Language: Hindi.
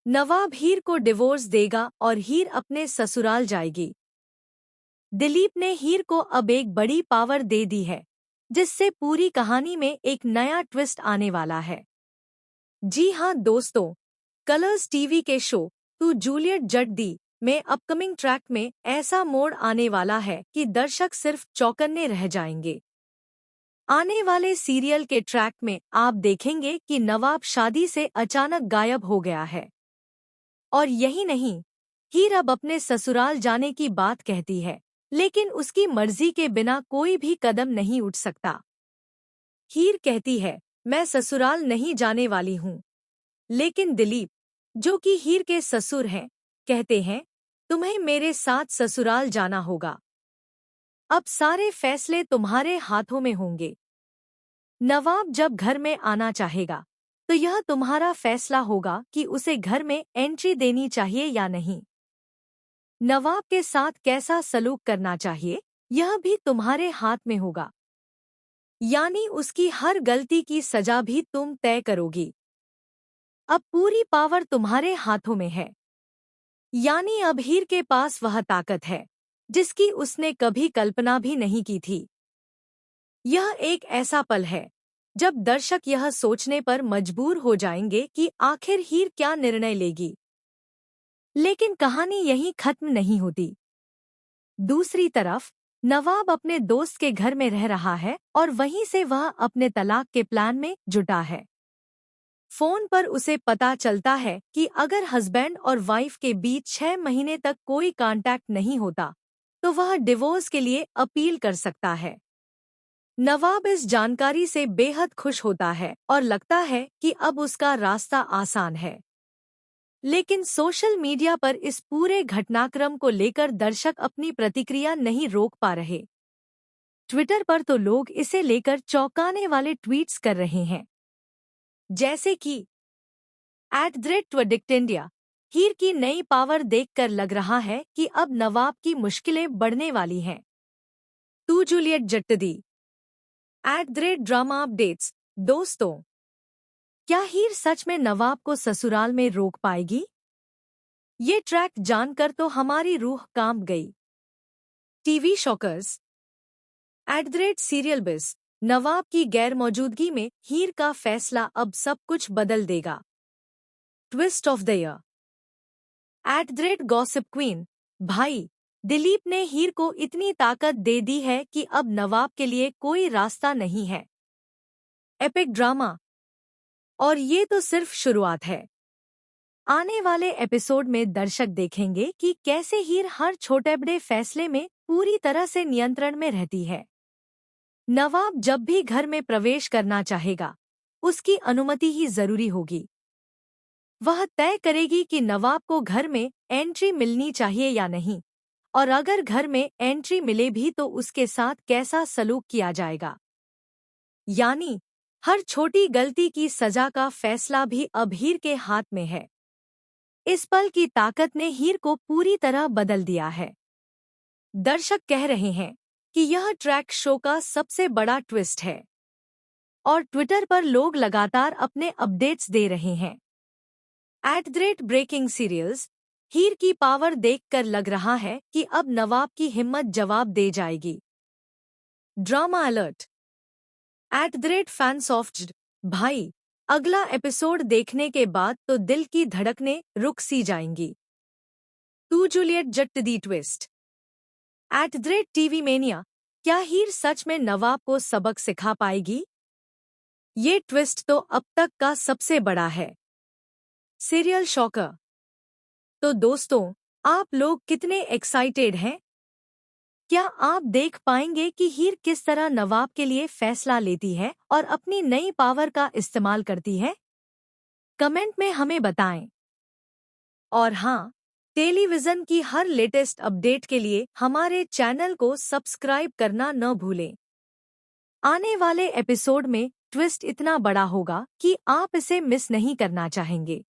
नवाब हीर को डिवोर्स देगा और हीर अपने ससुराल जाएगी। दिलीप ने हीर को अब एक बड़ी पावर दे दी है, जिससे पूरी कहानी में एक नया ट्विस्ट आने वाला है। जी हाँ दोस्तों, कलर्स टीवी के शो तू जूलियट जट दी में अपकमिंग ट्रैक में ऐसा मोड़ आने वाला है कि दर्शक सिर्फ चौकन्ने रह जाएंगे। आने वाले सीरियल के ट्रैक में आप देखेंगे कि नवाब शादी से अचानक गायब हो गया है। और यही नहीं, हीर अब अपने ससुराल जाने की बात कहती है, लेकिन उसकी मर्जी के बिना कोई भी कदम नहीं उठ सकता। हीर कहती है, मैं ससुराल नहीं जाने वाली हूँ। लेकिन दिलीप, जो कि हीर के ससुर हैं, कहते हैं, तुम्हें मेरे साथ ससुराल जाना होगा। अब सारे फैसले तुम्हारे हाथों में होंगे। नवाब जब घर में आना चाहेगा, तो यह तुम्हारा फैसला होगा कि उसे घर में एंट्री देनी चाहिए या नहीं। नवाब के साथ कैसा सलूक करना चाहिए, यह भी तुम्हारे हाथ में होगा। यानी उसकी हर गलती की सजा भी तुम तय करोगी। अब पूरी पावर तुम्हारे हाथों में है। यानी अब हीर के पास वह ताकत है, जिसकी उसने कभी कल्पना भी नहीं की थी। यह एक ऐसा पल है, जब दर्शक यह सोचने पर मजबूर हो जाएंगे कि आखिर हीर क्या निर्णय लेगी। लेकिन कहानी यहीं खत्म नहीं होती। दूसरी तरफ नवाब अपने दोस्त के घर में रह रहा है और वहीं से वह अपने तलाक के प्लान में जुटा है। फोन पर उसे पता चलता है कि अगर हस्बैंड और वाइफ के बीच 6 महीने तक कोई कांटेक्ट नहीं होता, तो वह डिवोर्स के लिए अपील कर सकता है। नवाब इस जानकारी से बेहद खुश होता है और लगता है कि अब उसका रास्ता आसान है। लेकिन सोशल मीडिया पर इस पूरे घटनाक्रम को लेकर दर्शक अपनी प्रतिक्रिया नहीं रोक पा रहे। ट्विटर पर तो लोग इसे लेकर चौंकाने वाले ट्वीट्स कर रहे हैं, जैसे कि @twadict_India, हीर की नई पावर देखकर लग रहा है कि अब नवाब की मुश्किलें बढ़ने वाली हैं। तू जूलियट जट दी @ड्रामा अपडेट्स। दोस्तों, क्या हीर सच में नवाब को ससुराल में रोक पाएगी? ये ट्रैक जानकर तो हमारी रूह कांप गई। टीवी शॉकर्स @सीरियल बिस, नवाब की गैरमौजूदगी में हीर का फैसला अब सब कुछ बदल देगा। Twist of the year @gossip queen, भाई, दिलीप ने हीर को इतनी ताकत दे दी है कि अब नवाब के लिए कोई रास्ता नहीं है। एपिक ड्रामा, और ये तो सिर्फ शुरुआत है। आने वाले एपिसोड में दर्शक देखेंगे कि कैसे हीर हर छोटे बड़े फैसले में पूरी तरह से नियंत्रण में रहती है। नवाब जब भी घर में प्रवेश करना चाहेगा, उसकी अनुमति ही जरूरी होगी। वह तय करेगी कि नवाब को घर में एंट्री मिलनी चाहिए या नहीं, और अगर घर में एंट्री मिले भी तो उसके साथ कैसा सलूक किया जाएगा। यानी हर छोटी गलती की सजा का फैसला भी अब हीर के हाथ में है। इस पल की ताकत ने हीर को पूरी तरह बदल दिया है। दर्शक कह रहे हैं कि यह ट्रैक शो का सबसे बड़ा ट्विस्ट है, और ट्विटर पर लोग लगातार अपने अपडेट्स दे रहे हैं। @ब्रेकिंग सीरियल्स, हीर की पावर देखकर लग रहा है कि अब नवाब की हिम्मत जवाब दे जाएगी। ड्रामा अलर्ट @फैंसॉफ्ट, भाई, अगला एपिसोड देखने के बाद तो दिल की धड़कनें रुक सी जाएंगी। तू जूलियट जट दी ट्विस्ट @टीवी मेनिया, क्या हीर सच में नवाब को सबक सिखा पाएगी? ये ट्विस्ट तो अब तक का सबसे बड़ा है। सीरियल शॉकर, तो दोस्तों, आप लोग कितने एक्साइटेड हैं? क्या आप देख पाएंगे कि हीर किस तरह नवाब के लिए फैसला लेती है और अपनी नई पावर का इस्तेमाल करती है? कमेंट में हमें बताएं। और हाँ, टेलीविजन की हर लेटेस्ट अपडेट के लिए हमारे चैनल को सब्सक्राइब करना न भूलें। आने वाले एपिसोड में ट्विस्ट इतना बड़ा होगा कि आप इसे मिस नहीं करना चाहेंगे।